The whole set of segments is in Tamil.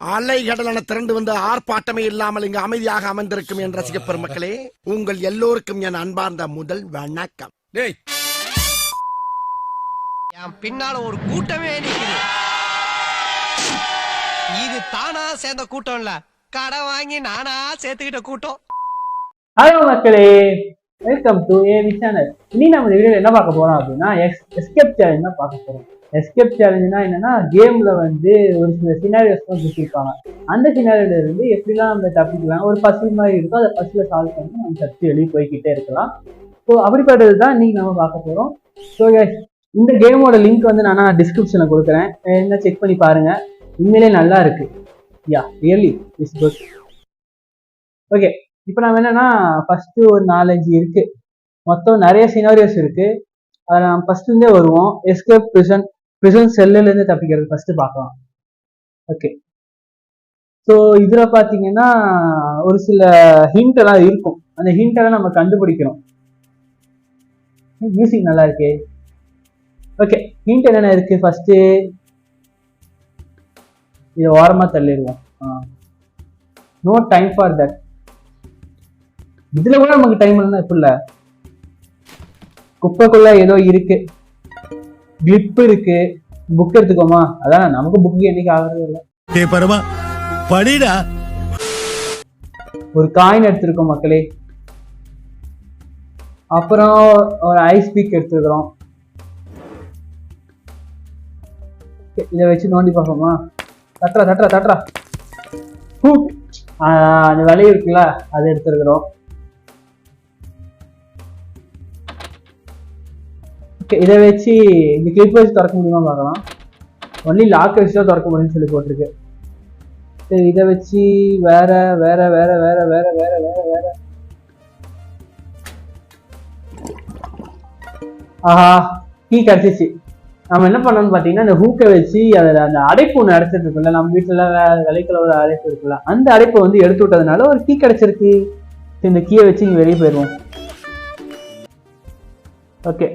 அலை கடலான திரண்டு வந்து ஆர்ப்பாட்டமே இல்லாமல் இங்கு அமைதியாக அமர்ந்திருக்கும் என் ரசிக பெருமக்களே, உங்கள் எல்லோருக்கும் என் அன்பார்ந்த முதல் வணக்கம். என் பின்னால ஒரு கூட்டமே நிக்குது. இது தானா சேர்ந்த கூட்டம் இல்ல, கடை வாங்கி நானா சேர்த்துக்கிட்ட கூட்டம். ஹலோ மக்களே, வெல்கம் டு ஏவி சேனல். இனி நம்ம இந்த வீடியோல என்ன பார்க்க போறோம் அப்படின்னா எஸ்கேப் சேலஞ்ச் தான் பார்க்க போறோம். எஸ்கேப் சேலஞ்சுனா என்னன்னா, கேம்ல வந்து ஒரு சில சினாரியோஸ் தான் கொடுத்துருப்பாங்க. அந்த சினாரியோல இருந்து எப்படிலாம் நம்ம தப்பிக்கலாம், ஒரு பசில் மாதிரி இருக்கும், அதை பசில சால்வ் பண்ணி நம்ம தப்பி வெளியே போய்கிட்டே இருக்கலாம். ஸோ அப்படிப்பட்டது தான் இன்னைக்கு நம்ம பார்க்க போறோம். ஸோ இந்த கேமோட லிங்க் வந்து நான் டிஸ்கிரிப்ஷன்ல கொடுக்குறேன், என்ன செக் பண்ணி பாருங்க. உண்மையிலே நல்லா இருக்கு. யா ரியலி இட்ஸ் குட். ஓகே, இப்போ நம்ம என்னன்னா ஃபர்ஸ்ட் ஒரு 4-5 இருக்கு, மொத்தம் நிறைய சினாரியோஸ் இருக்கு. அதில் நம்ம ஃபர்ஸ்ட் இருந்தே வருவோம். எஸ்கேப் பிரிசன் செல்லுல இருந்து தப்பிக்கிறது ஃபர்ஸ்ட் பார்க்கலாம். ஓகே, ஸோ இதுல பாத்தீங்கன்னா ஒரு சில ஹிண்ட் எல்லாம் இருக்கும். அந்த ஹிண்ட் எல்லாம் நம்ம கண்டுபிடிக்கிறோம். மியூசிக் நல்லா இருக்கே. ஓகே, ஹிண்ட் என்னென்ன இருக்கு? ஃபர்ஸ்ட் இதை ஓரமா தள்ளிடுவோம். No time for that. இதுல கூட நமக்கு டைம் இல்லைன்னா இப்ப இல்ல. குப்பைக்குள்ள ஏதோ இருக்கு, கிளிப் இருக்கு, புக் எடுத்துக்கோமா. அதான் நமக்கு புக்கு என்னைக்கு ஆகிறது இல்லை. படிடா. ஒரு காயின் எடுத்திருக்கோம் மக்களே. அப்புறம் ஒரு ஐஸ் பீக் எடுத்துருக்கிறோம். இதை வச்சு நோண்டி பார்ப்போமா. தட்டுறா தட்டுறா தட்டுறா. அந்த விலை இருக்குல்ல, அது எடுத்துருக்கிறோம். இதை வச்சு இந்த கிளிப் வச்சு திறக்க முடியுமா பார்க்கலாம். ஒன்லி லாக் வச்சு தான் திறக்க முடியும்னு சொல்லி போட்டிருக்கு. சரி, இதை வச்சு வேற வேற வேற வேற வேற வேற வேற வேற ஆஹா, கீ கிடைச்சிச்சு. நம்ம என்ன பண்ணணும்னு பார்த்தீங்கன்னா, இந்த ஹூக்கை வச்சு அதில் அந்த அடைப்பு ஒன்று அடைச்சிட்டு இருக்குல்ல, நம்ம வீட்டில் விலைக்குள்ள ஒரு அடைப்பு இருக்குல்ல, அந்த அடைப்பை வந்து எடுத்து விட்டதுனால ஒரு கீ கிடைச்சிருக்கு. இந்த கீயை வச்சு இங்கே வெளியே போயிடுவோம். ஓகே,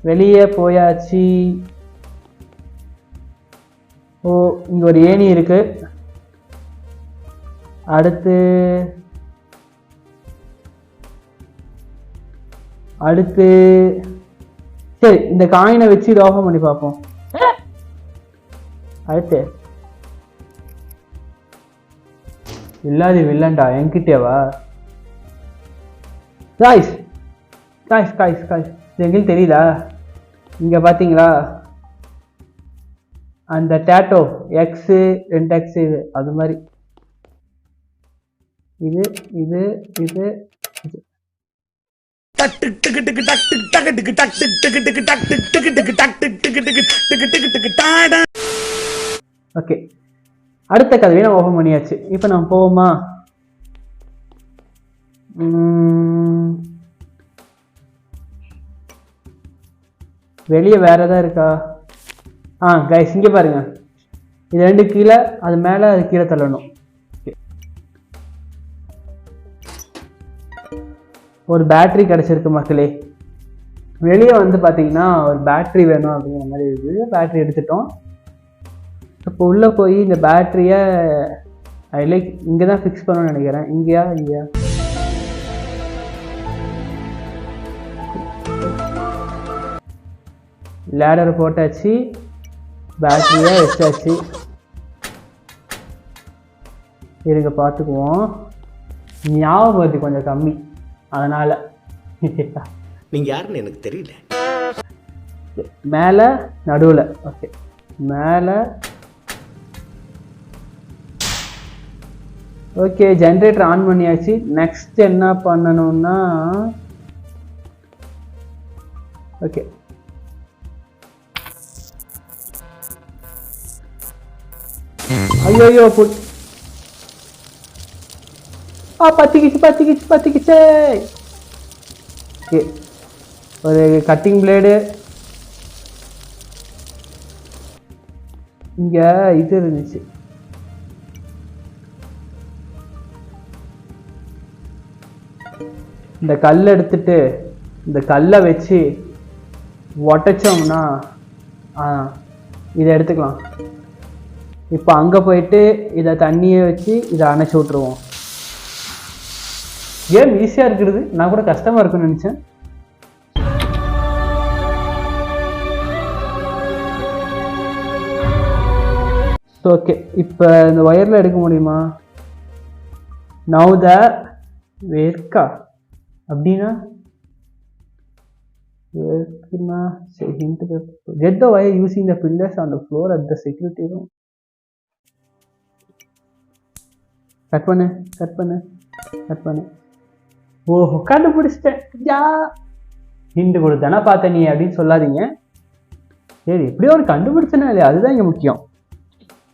வெளியே போயாச்சு. ஓ, இங்க ஒரு ஏணி இருக்கு. அடுத்து சரி, இந்த காயினை வச்சு இதை ஓபன் பண்ணி பார்ப்போம். அடுத்து இல்லாது வில்லண்டா என்கிட்டேவா? காய்ஸ் காய்ஸ் காய்ஸ் காய்ஸ், எங்களுக்கு தெரியுதா? இங்க பாத்தீங்களா அந்த டேட்டோ எக்ஸ் 2x இது, அது மாதிரி இது இது இது இது. ஓகே, அடுத்த கதவை நம்ம ஓபன் பண்ணியாச்சு. இப்ப நம்ம போவோமா? வெளியே வேற ஏதாவது இருக்கா? கைஸ் இங்க பாருங்க, இது 2 கீழே, அது மேல, அது கீழே தள்ளணும். ஒரு பேட்டரி கிடைச்சிருக்கு மக்களே. வெளியே வந்து பாத்தீங்கன்னா ஒரு பேட்டரி வேணும் அப்படிங்கிற மாதிரி இருக்குது. பேட்டரி எடுத்துட்டோம். இப்போ உள்ள போய் இந்த பேட்டரிய லைக் இங்கதான் ஃபிக்ஸ் பண்ணணும்னு நினைக்கிறேன். இங்கேயா இங்கேயா? லேடர் போட்டாச்சு, பேட்டரியா வச்சாச்சு. இருங்க பார்த்துக்குவோம். ஞாபகம் கொஞ்சம் கம்மி, அதனால. நீங்க யாருன்னு எனக்கு தெரியல. மேல நடுவுல. ஓகே, மேல. ஓகே, ஜெனரேட்டர் ஆன் பண்ணியாச்சு. நெக்ஸ்ட் என்ன பண்ணணும்னா, ஓகே ஐயோ பத்திக்கிச்சு. ஓகே, ஒரு கட்டிங் பிளேடு. இங்க இது இருந்துச்சு. இந்த கல்லை எடுத்துட்டு இந்த கல்லை வச்சு உடைச்சோம்னா இதை எடுத்துக்கலாம். இப்போ அங்கே போயிட்டு இதை தண்ணியை வச்சு இதை அணைச்சி விட்ருவோம். கேம் ஈஸியாக இருக்கிறது, நான் கூட கஷ்டமாக இருக்குன்னு நினச்சேன். ஓகே, இப்போ இந்த ஒயரில் எடுக்க முடியுமா? நவ் த வேர்க்கா அப்படின்னா வேர்க்குன்னா சரி. Hint get the wire using the pillars on the floor at the security room. Cut பண்ணு கட் பண்ணு கட் பண்ணு. ஓஹோ, கண்டுபிடிச்சிட்டேன். யா, ஹிண்ட் கொடுத்தானா பார்த்த நீ அப்படின்னு சொல்லாதீங்க. சரி, எப்படியோ ஒரு கண்டுபிடிச்சனா இல்லையா, அதுதான் இங்கே முக்கியம்.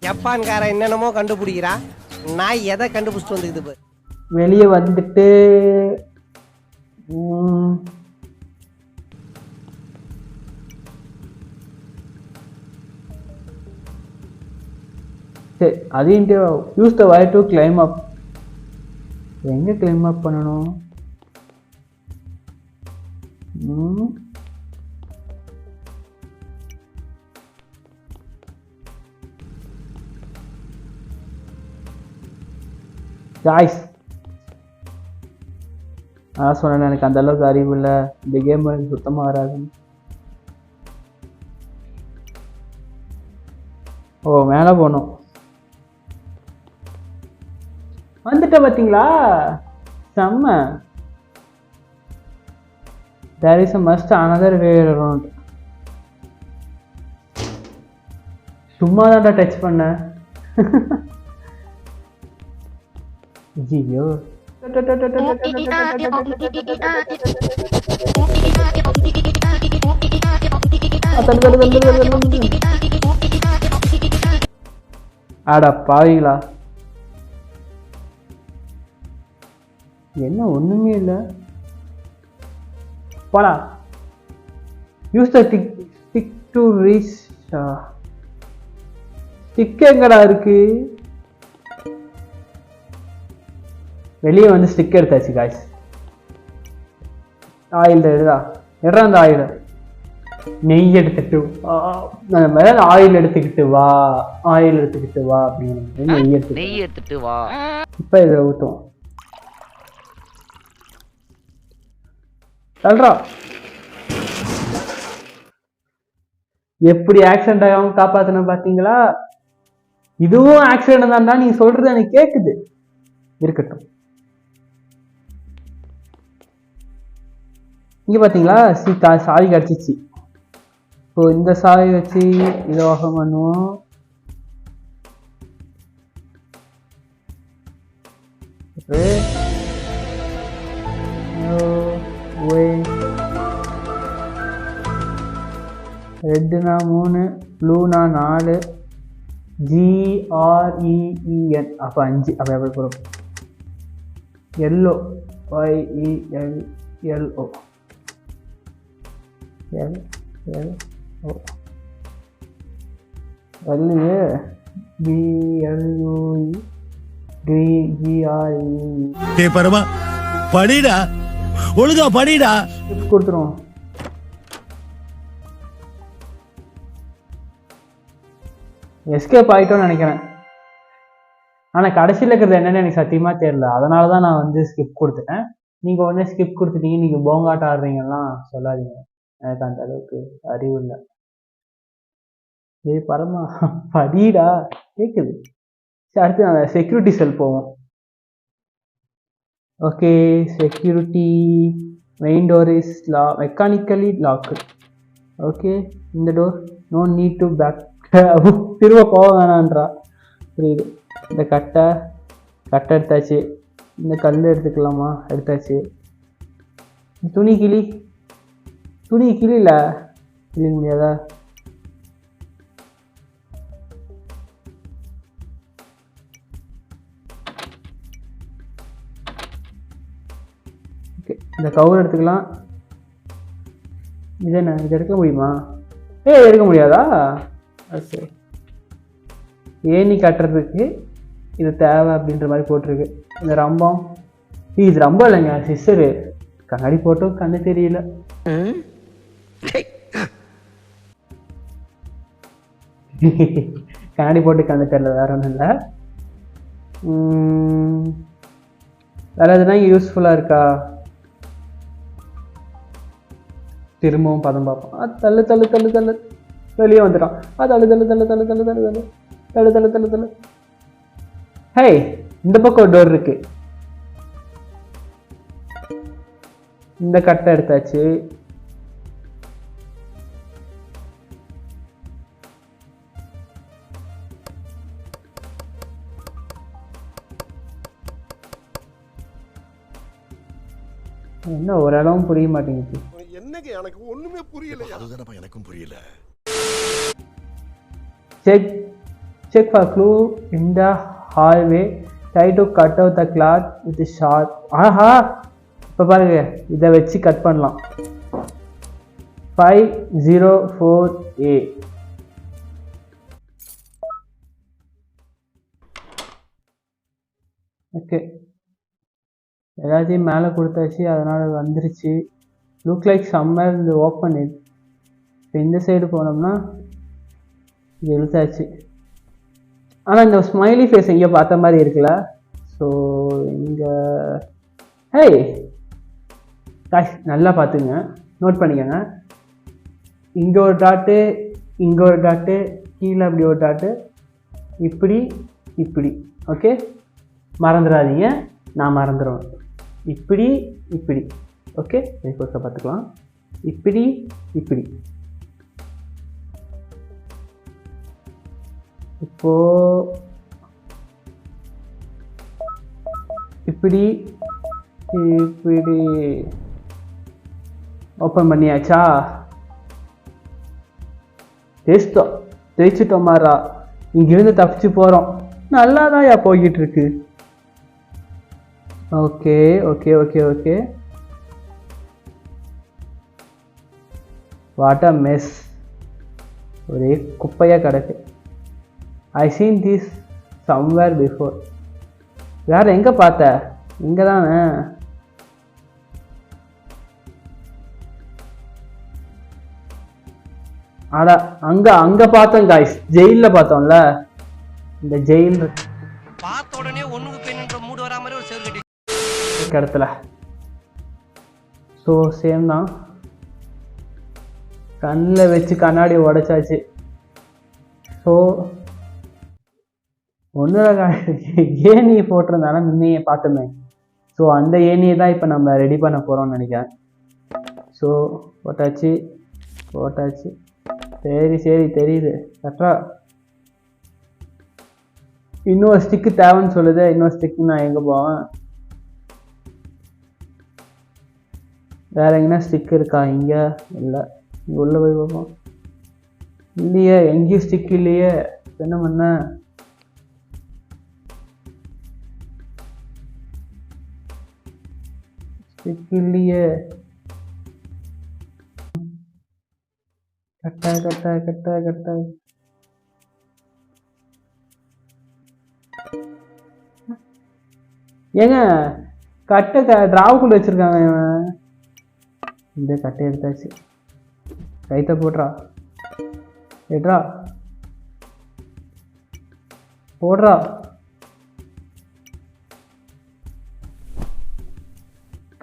ஜப்பான்காரன் என்னென்னமோ கண்டுபிடிக்கிறா, நான் எதை கண்டுபிடிச்சிட்டு வந்துக்குது. வெளியே வந்துட்டு சரி, அதையும் use the wire to claim அப். எங்கே கிளைம் அப் பண்ணணும்? காய்ஸ், நான் சொன்னேன் எனக்கு அந்த அளவுக்கு அறிவு இல்லை, இந்த கேம் எனக்கு சுத்தமாக வராதுன்னு. ஓ, மேலே போகணும். வந்துட்ட பார்த்தீங்களா, செம்ம. there is a must another way around. சும்மா தான்டா டச் பண்ண. ஜியோ ஆடா பாவீங்களா, என்ன ஒண்ணுமே இல்லை. போடா. Use the stick to reach. Stick எங்கடா இருக்கு? வெளியே வந்து ஸ்டிக் எடுத்தாச்சு காய்ஸ். ஆயில் எடுடா, எடுறா அந்த ஆயில். நெய் எடுத்துட்டு ஆயில் எடுத்துக்கிட்டு வா, ஆயில் எடுத்துக்கிட்டு வா அப்படின்னு நெய் எடுத்துட்டு வா. இப்ப இதை ஊத்துவோம். சொல்றா, எப்படி ஆக்சிடென்ட் ஆகாம காப்பாத்தணும் பாத்தீங்களா? இதுவும் ஆக்சிடென்ட் தான்டா, நீ சொல்றது எனக்கு கேக்குது. இருக்கட்டும். இங்க பாத்தீங்களா, சாவி கிடைச்சிச்சு. இப்போ இந்த சாவி வச்சு இதை ஓபன் பண்ணுவோம். ரெட்னா 3, ப்ளூனா 4, GREEN அப்போ 5. அப்போ எப்படி போகிறோம்? எல்லோ YELLO வரலையே. BLUE பரமா படிடா, ஒழுங்கா படிடா. கொடுத்துருவோம். எஸ்கேப் ஆகிட்டோன்னு நினைக்கிறேன். ஆனால் கடைசியில் இருக்கிறது என்னன்னு எனக்கு சத்தியமாக தெரியல. அதனால தான் நான் வந்து ஸ்கிப் கொடுத்துட்டேன். நீங்கள் உடனே ஸ்கிப் கொடுத்துட்டீங்க, நீங்கள் போங்காட்ட ஆடுறீங்கலாம் சொல்லாதீங்க, எனக்கு அந்த அளவுக்கு அறிவு இல்லை. ஏய் பரமா படிடா, கேட்குது. சரி, அடுத்து நான் செக்யூரிட்டி செல் போவோம். Okay, security main door is mechanically lock. Okay, இந்த door no need to back. திரும்ப போக வேணான்றா, புரியுது. இந்த கட்டை எடுத்தாச்சு. இந்த கல் எடுத்துக்கலாமா? எடுத்தாச்சு. துணி கிளி இல்லை, கிளி முடியாதா? ஓகே, இந்த கவர் எடுத்துக்கலாம். இது என்ன, இது எடுக்க முடியுமா? எடுக்க முடியாதா? ஓகே, ஏணி கட்டுறதுக்கு இது தேவை அப்படின்ற மாதிரி போட்டிருக்கு. இந்த ரம்பம், இது ரம்பம் இல்லைங்க, சிஸ்டரு. கண்ணாடி போட்டோம், கண்ணு தெரியல. கண்ணாடி போட்டு கண்ணு தெரியல, வேற ஒன்றும் இல்லை. வேறு எதுனா யூஸ்ஃபுல்லாக இருக்கா? திரும்பவும் பதம் பார்ப்போம். தள்ளு தள்ளு தள்ளு தள்ளு, வெளியே வந்துட்டான். தள்ளு தள்ளு தள்ளு தள்ளு தள்ளு தள்ளு தள்ளு தள்ளு தள்ளு தள்ளு தள்ளு. ஹே, இந்த பக்கம் ஒரு டோர் இருக்கு. இந்த கட்டை எடுத்தாச்சு. என்ன ஒரு இடமும் புரிய மாட்டேங்குது. என்னங்க எனக்கு ஒண்ணுமே புரியல. அதுதானப்பா எனக்கும் புரியல. Check for clue in the hallway. Try to cut out the cloth with a sharp. ஆஹா, இப்போ பாருங்க, இதை வச்சு கட் பண்ணலாம். 504A. ஓகே, எல்லாத்தையும் மேலே கொடுத்தாச்சு, அதனால் வந்துருச்சு. லுக் லைக் சம்மர் இந்த ஓப்பன் இட். இப்போ இந்த சைடு போனோம்னா இது எழுத்தாச்சு. ஆனால் இந்த ஸ்மைலி ஃபேஸ் எங்கேயோ பார்த்த மாதிரி இருக்குல்ல. ஸோ இங்கே ஹே காய்ஸ், நல்லா பார்த்துங்க, நோட் பண்ணிக்கோங்க. இங்கே ஒரு டாட்டு, இங்கே ஒரு டாட்டு, கீழே அப்படி ஒரு டாட்டு, இப்படி இப்படி. ஓகே, மறந்துடாதீங்க, நான் மறந்துடுவேன். இப்படி இப்படி. ஓகே, ரிப்போர்ட்டை பார்த்துக்கலாம். இப்படி இப்படி. இப்போ இப்படி இப்படி ஓப்பன் பண்ணியாச்சா? தேய்ச்சிட்டோம் மாறா. இங்கிருந்து தப்பிச்சு போகிறோம். நல்லா தான் போய்கிட்டு இருக்கு. Okay okay okay okay. What a mess. ஒரே குப்பையாக கிடக்கு. I seen this somewhere before. வேற எங்கே பார்த்த? இங்கே தானே. ஆடா, அங்கே பார்த்தோம் காய்ஸ், ஜெயிலில் பார்த்தோம்ல. இந்த ஜெயில் பார்த்த உடனே ஒண்ணுக்கு பெண்ணுன்ற மூடு வரா மாதிரி ஒரு சேர் கட்டி இடத்துல. ஸோ சேம் தான். கண்ணில் வச்சு கண்ணாடி உடைச்சாச்சு. ஸோ ஒன்றும் ஏணியை போட்டிருந்தானா முன்னையே பார்த்தோமே. ஸோ அந்த ஏணியை தான் இப்போ நம்ம ரெடி பண்ண போகிறோம்னு நினைக்கிறேன். ஸோ போட்டாச்சு போட்டாச்சு. சரி சரி, தெரியுது கரெக்டாக. இன்னொரு ஸ்டிக்கு தேவைன்னு சொல்லுது. இன்னொரு ஸ்டிக்கு நான் எங்கே போவேன்? வேற எங்கன்னா ஸ்டிக் இருக்கா? இங்கே இல்லை. இங்கே உள்ள போய் பார்ப்போம். இல்லையே, எங்கேயும் ஸ்டிக் இல்லையே. என்ன பண்ண? ஸ்டிக் இல்லையே. கட்டா கட்டா கட்டா கட்டா. ஏங்க கட்டை டிராவுக்குள்ள வச்சிருக்காங்க இவன். இந்த கட்டை எடுத்தாச்சு. கைத்த போடுறா, எடுறா, போடுறா.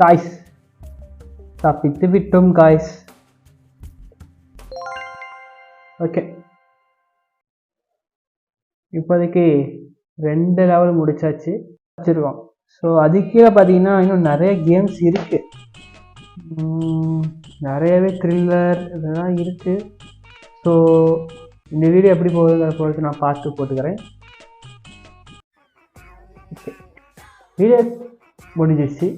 காய்ஸ், தப்பித்து விட்டோம் காய்ஸ். ஓகே, இப்போதைக்கு 2 லெவல் முடிச்சாச்சு வச்சுருக்கோம். ஸோ அதுக்கே பார்த்தீங்கன்னா இன்னும் நிறைய கேம்ஸ் இருக்குது. நிறையவே த்ரில்லர் இதெல்லாம் இருக்குது. ஸோ இந்த வீடியோ எப்படி போகுதுங்கிற பொறுத்து நான் பார்த்து போட்டுக்கிறேன். ஓகே, வீடியோ முடிஞ்சிச்சு.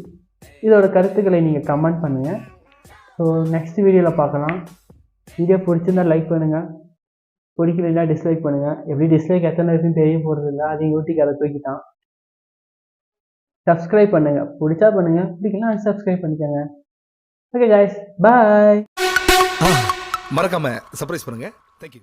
இதோட கருத்துக்களை நீங்கள் கமெண்ட் பண்ணுங்கள். ஸோ நெக்ஸ்ட் வீடியோவில் பார்க்கலாம். வீடியோ பிடிச்சிருந்தா லைக் பண்ணுங்கள், பிடிக்கலைன்னா டிஸ்லைக் பண்ணுங்கள். எப்படி டிஸ்லைக் எத்தனை இருக்குன்னு தெரிய போகிறது இல்லை, அதையும் யூடியூப் அதை தூக்கிட்டான். சப்ஸ்கிரைப் பண்ணுங்கள், பிடிச்சா பண்ணுங்கள், பிடிக்கலாம் அன்சப்ஸ்கிரைப் பண்ணிக்கோங்க. ஓகே காய்ஸ், பாய். மறக்காம சர்ப்ரைஸ் பண்ணுங்க. தேங்க்யூ.